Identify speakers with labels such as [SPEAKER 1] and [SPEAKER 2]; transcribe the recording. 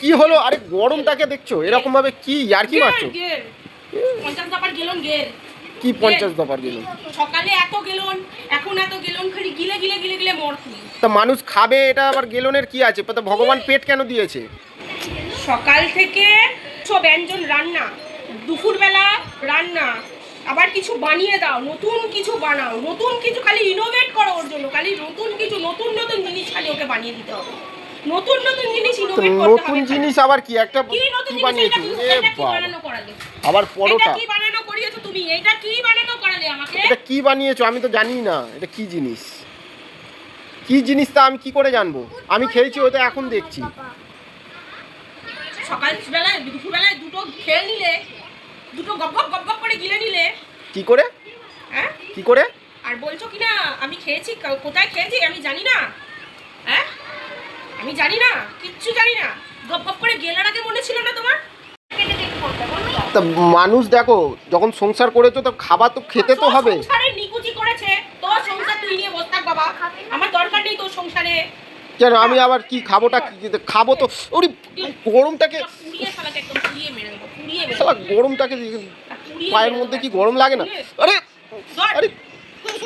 [SPEAKER 1] কি হলো আরে গরমটাকে দেখছো এরকম ভাবে কি আর কি মারছো
[SPEAKER 2] 50 দফার গেলন গের
[SPEAKER 1] কি 50 দফার গেলন
[SPEAKER 2] সকালে এত গেলন এখন এত গেলন খালি গিলে গিলে গিলে গিলে মরতি
[SPEAKER 1] তা মানুষ খাবে এটা আবার গেলনের কি আছে তা ভগবান পেট কেন দিয়েছে
[SPEAKER 2] সকাল থেকে সব ব্যঞ্জন রান্না দুপুরবেলা রান্না আবার কিছু বানিয়ে দাও নতুন কিছু বানাও নতুন কিছু খালি ইনোভেট করো ওর জন্য খালি নতুন কিছু নতুন নতুন জিনিস খালি ওকে বানিয়ে দিতে হবে নতুন নতুন জিনিস ইনোভেট করতে হবে
[SPEAKER 1] নতুন জিনিস আবার কি একটা
[SPEAKER 2] কি নতুন
[SPEAKER 1] কি
[SPEAKER 2] জিনিস
[SPEAKER 1] বানিয়েছো
[SPEAKER 2] এটা
[SPEAKER 1] এ
[SPEAKER 2] কি
[SPEAKER 1] বাবা
[SPEAKER 2] বানানো করালে
[SPEAKER 1] আবার
[SPEAKER 2] এটা
[SPEAKER 1] পরোটা
[SPEAKER 2] কি বানানো করিয়েছো তুমি এটা কি বানানো করালে আমাকে
[SPEAKER 1] এটা কি বানিয়েছো আমি তো জানি না এটা কি জিনিস তা আমি কি করে জানবো আমি খেয়েছি ওটা এখন দেখছি
[SPEAKER 2] সকালবেলায় দুপুরবেলায় দুটো খেয়ে নিলে দুটো গপ গপ করে গিলে নিলে
[SPEAKER 1] কি করে
[SPEAKER 2] হ্যাঁ
[SPEAKER 1] কি করে
[SPEAKER 2] আর বলছো কি না আমি খেয়েছি কোথায় খেয়েছি আমি জানি না হ্যাঁ আমি জানি না কিচ্ছু জানি না গপ গপ করে গেলার আগে মনে ছিল না তোমার
[SPEAKER 1] তা মানুষ দেখো যখন সংসার করেছো তো খাবার তো খেতে তো হবে
[SPEAKER 2] সংসারে নিকুচি করেছে তোর সংসার তুই নিয়ে বস থাক বাবা আমার দরকার নেই তোর সংসারে
[SPEAKER 1] কেন আমি আবার কি খাবোটা খাবো তো ওরে গরমটাকে
[SPEAKER 2] পুড়িয়ে শালাকে একদম পুড়িয়ে মেরে দেবো পুড়িয়ে মেরে
[SPEAKER 1] শালা গরমটাকে পায়ের মধ্যে কি গরম লাগে না আরে আরে